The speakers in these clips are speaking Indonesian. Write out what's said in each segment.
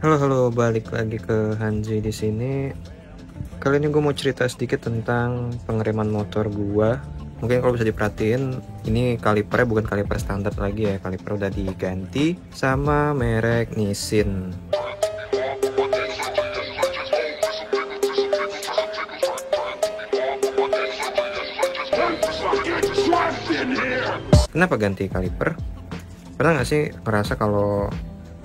Halo halo, balik lagi ke Hanzi di sini. Kali ini gue mau cerita sedikit tentang pengereman motor gue. Mungkin kalau bisa diperhatiin, ini kalipernya bukan kaliper standar lagi ya. Kaliper udah diganti sama merek Nissin. Kenapa ganti kaliper? Pernah nggak sih ngerasa kalau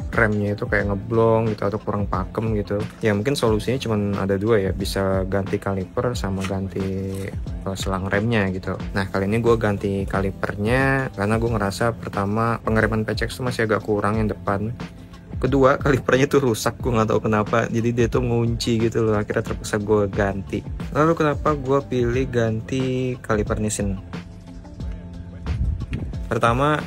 remnya itu kayak ngeblong gitu atau kurang pakem gitu? Ya mungkin solusinya cuma ada dua ya, bisa ganti kaliper sama ganti selang remnya gitu. Nah kali ini gue ganti kalipernya karena gue ngerasa pertama pengereman PCX tuh masih agak kurang yang depan. Kedua kalipernya tuh rusak, gue nggak tahu kenapa, jadi dia tuh ngunci gitu loh. Akhirnya terpaksa gue ganti. Lalu kenapa gue pilih ganti kaliper Nissin? Pertama,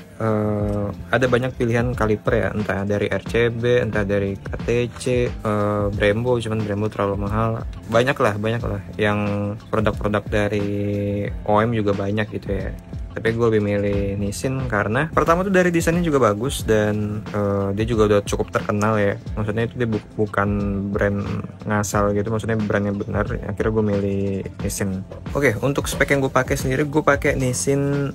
ada banyak pilihan kaliper ya, entah dari RCB, entah dari KTC, Brembo, cuman Brembo terlalu mahal. Banyak lah yang produk-produk dari OEM juga banyak gitu ya. Tapi gue lebih milih Nissin karena pertama tuh dari desainnya juga bagus dan dia juga udah cukup terkenal ya. Maksudnya itu dia bukan brand ngasal gitu, maksudnya brandnya benar. Akhirnya gue milih Nissin. Oke, untuk spek yang gue pakai sendiri, gue pakai Nissin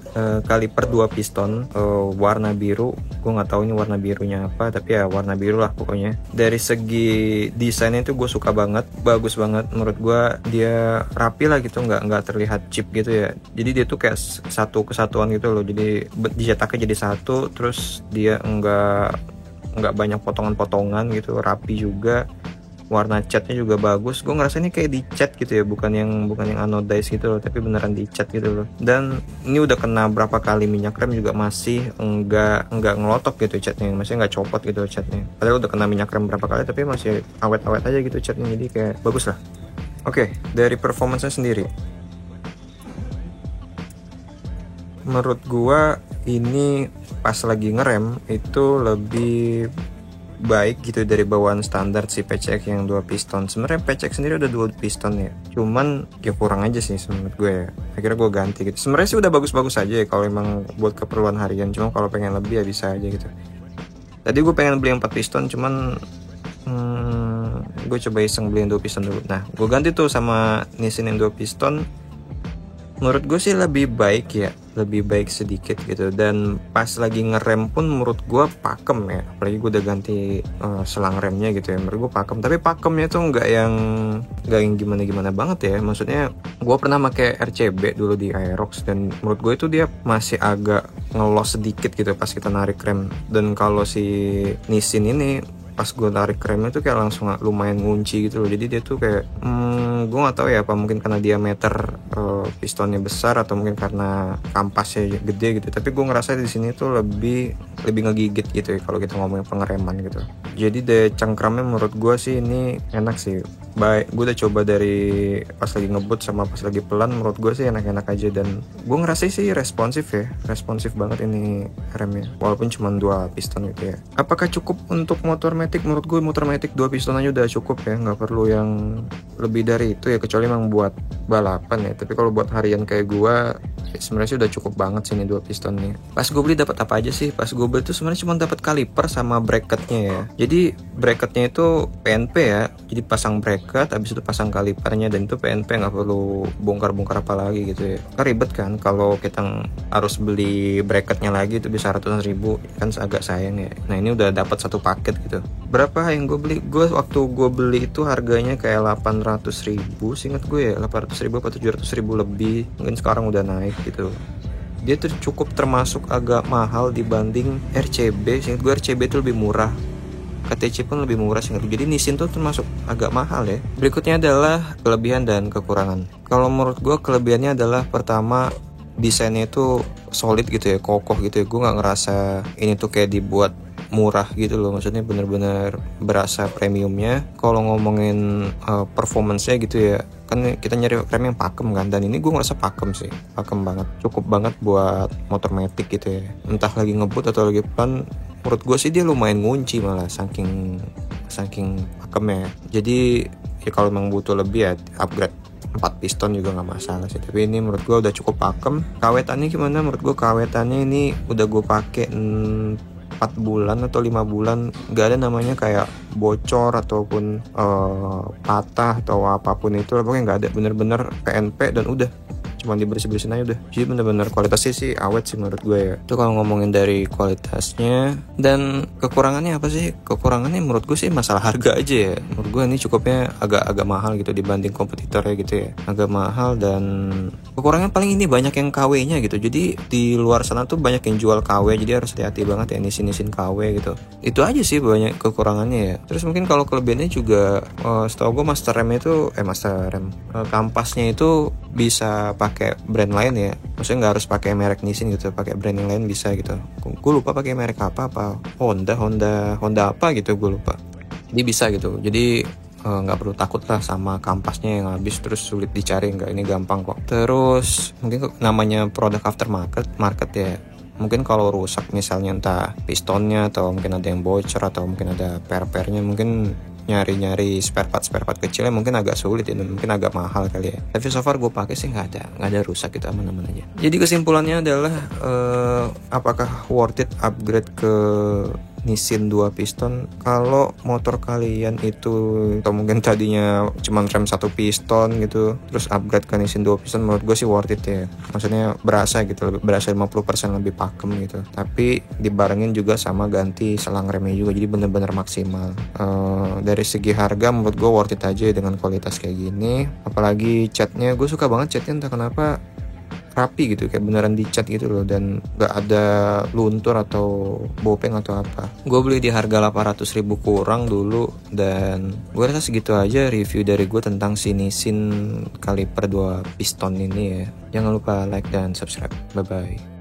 kaliper 2 piston warna biru. Gue nggak tahu ini warna birunya apa, tapi ya warna biru lah pokoknya. Dari segi desainnya itu gue suka banget, bagus banget menurut gue. Dia rapi lah gitu, nggak terlihat cheap gitu ya. Jadi dia tuh kayak satu kesatuan gitu loh, jadi dicetaknya jadi satu, terus dia nggak banyak potongan-potongan gitu, rapi juga. Warna catnya juga bagus. Gue ngerasa ini kayak dicat gitu ya, bukan yang anodized gitu loh, tapi beneran dicat gitu loh. Dan ini udah kena berapa kali minyak rem juga masih nggak ngelotok gitu catnya, masih nggak copot gitu catnya. Padahal udah kena minyak rem berapa kali tapi masih awet-awet aja gitu catnya, jadi kayak bagus lah. Oke, dari performance sendiri, menurut gua ini pas lagi ngerem itu lebih baik gitu dari bawaan standar si PCX yang 2 piston. Sebenarnya PCX sendiri udah 2 piston ya, cuman ya kurang aja sih menurut gue ya. Akhirnya gue ganti gitu. Sebenarnya sih udah bagus-bagus aja ya kalau emang buat keperluan harian, cuma kalau pengen lebih ya bisa aja gitu. Tadi gue pengen beli yang 4 piston, cuman gue coba iseng beli yang 2 piston dulu. Nah gue ganti tuh sama Nissin yang 2 piston. Menurut gue sih lebih baik sedikit gitu. Dan pas lagi ngerem pun menurut gue pakem ya, apalagi gue udah ganti selang remnya gitu ya. Menurut gue pakem, tapi pakemnya tuh nggak yang gimana banget ya. Maksudnya gue pernah pakai RCB dulu di Aerox, dan menurut gue itu dia masih agak ngelos sedikit gitu pas kita narik rem. Dan kalau si Nissin ini pas gue tarik remnya tuh kayak langsung lumayan ngunci gitu loh. Jadi dia tuh kayak gue nggak tahu ya, apa mungkin karena diameter pistonnya besar atau mungkin karena kampasnya gede gitu. Tapi gue ngerasa di sini tuh lebih ngegigit gitu ya kalau kita ngomongin pengereman gitu. Jadi daya cengkramnya menurut gue sih ini enak sih. Baik, gue udah coba dari pas lagi ngebut sama pas lagi pelan, menurut gue sih enak-enak aja. Dan gue ngerasa sih responsif banget ini remnya, walaupun cuma 2 piston gitu ya. Apakah cukup untuk motor matic? Menurut gue motor matic 2 piston aja udah cukup ya, nggak perlu yang lebih dari itu ya, kecuali emang buat balapan ya. Tapi kalau buat harian kayak gue ya sebenarnya sih udah cukup banget sih ini 2 piston nih. Pas gue beli dapat apa aja sih? Pas gue beli tuh sebenarnya cuma dapat kaliper sama bracketnya ya. Jadi bracketnya itu PNP ya, jadi pasang bracket habis itu pasang kalipernya, dan itu PNP, nggak perlu bongkar-bongkar apa lagi gitu ya. Kan ribet kan kalau kita harus beli bracketnya lagi, itu bisa ratusan ribu kan, agak sayang ya. Nah ini udah dapat satu paket gitu. Berapa yang gue beli? Gue waktu gue beli itu harganya kayak 800 ribu, seingat gue ya 800 ribu atau 700 ribu lebih, mungkin sekarang udah naik gitu. Dia tuh cukup termasuk agak mahal dibanding RCB. Seingat gue RCB itu lebih murah, KTC pun lebih murah sih. Jadi Nissin tuh termasuk agak mahal ya. Berikutnya adalah kelebihan dan kekurangan. Kalau menurut gue kelebihannya adalah pertama, desainnya itu solid gitu ya, kokoh gitu ya. Gue nggak ngerasa ini tuh kayak dibuat murah gitu loh. Maksudnya bener-bener berasa premiumnya. Kalau ngomongin performance-nya gitu ya, kan kita nyari rem yang pakem kan, dan ini gue ngerasa pakem sih, pakem banget, cukup banget buat motor matic gitu ya. Entah lagi ngebut atau lagi pelan, menurut gue sih dia lumayan ngunci malah, saking pakemnya. Jadi ya kalau memang butuh lebih ya upgrade 4 piston juga nggak masalah sih. Tapi ini menurut gue udah cukup pakem. Kawetannya gimana? Menurut gue kawetannya ini udah gue pakai 4 bulan atau 5 bulan nggak ada namanya kayak bocor ataupun patah atau apapun itu, pokoknya nggak ada, bener-bener PNP dan udah cuma dibersih-bersihin aja udah. Jadi bener-bener kualitasnya sih awet sih menurut gue ya. Itu kalau ngomongin dari kualitasnya. Dan kekurangannya apa sih? Kekurangannya menurut gue sih masalah harga aja ya. Menurut gue ini cukupnya agak mahal gitu dibanding kompetitornya gitu ya, agak mahal. Dan kekurangan paling ini banyak yang KW-nya gitu. Jadi di luar sana tuh banyak yang jual KW, jadi harus hati-hati banget ya nisin KW gitu. Itu aja sih banyak kekurangannya ya. Terus mungkin kalau kelebihannya juga setahu gue master RAM itu kampasnya itu bisa pakai brand lain ya, maksudnya nggak harus pakai merek Nissin gitu, pakai brand yang lain bisa gitu. Gue lupa pakai merek apa Honda apa gitu, gue lupa. Jadi bisa gitu, jadi nggak perlu takut lah sama kampasnya yang habis terus sulit dicari, nggak, ini gampang kok. Terus mungkin namanya produk aftermarket ya, mungkin kalau rusak misalnya entah pistonnya atau mungkin ada yang bocor atau mungkin ada per-pernya, mungkin nyari spare part kecilnya mungkin agak sulit ya, mungkin agak mahal kali ya. Tapi so far gue pakai sih nggak ada rusak gitu, aman-aman aja. Jadi kesimpulannya adalah apakah worth it upgrade ke Nissin 2 piston? Kalau motor kalian itu atau mungkin tadinya cuma rem 1 piston gitu, terus upgrade ke Nissin 2 piston, menurut gue sih worth it ya. Maksudnya berasa gitu, berasa 50% lebih pakem gitu. Tapi dibarengin juga sama ganti selang remnya juga, jadi bener-bener maksimal. Dari segi harga menurut gue worth it aja dengan kualitas kayak gini. Apalagi catnya, gue suka banget catnya, entah kenapa rapi gitu, kayak beneran dicat gitu loh, dan gak ada luntur atau bopeng atau apa. Gue beli di harga 800.000 kurang dulu, dan gue rasa segitu aja review dari gue tentang si Nissin Kaliper 2 piston ini ya. Jangan lupa like dan subscribe. Bye bye.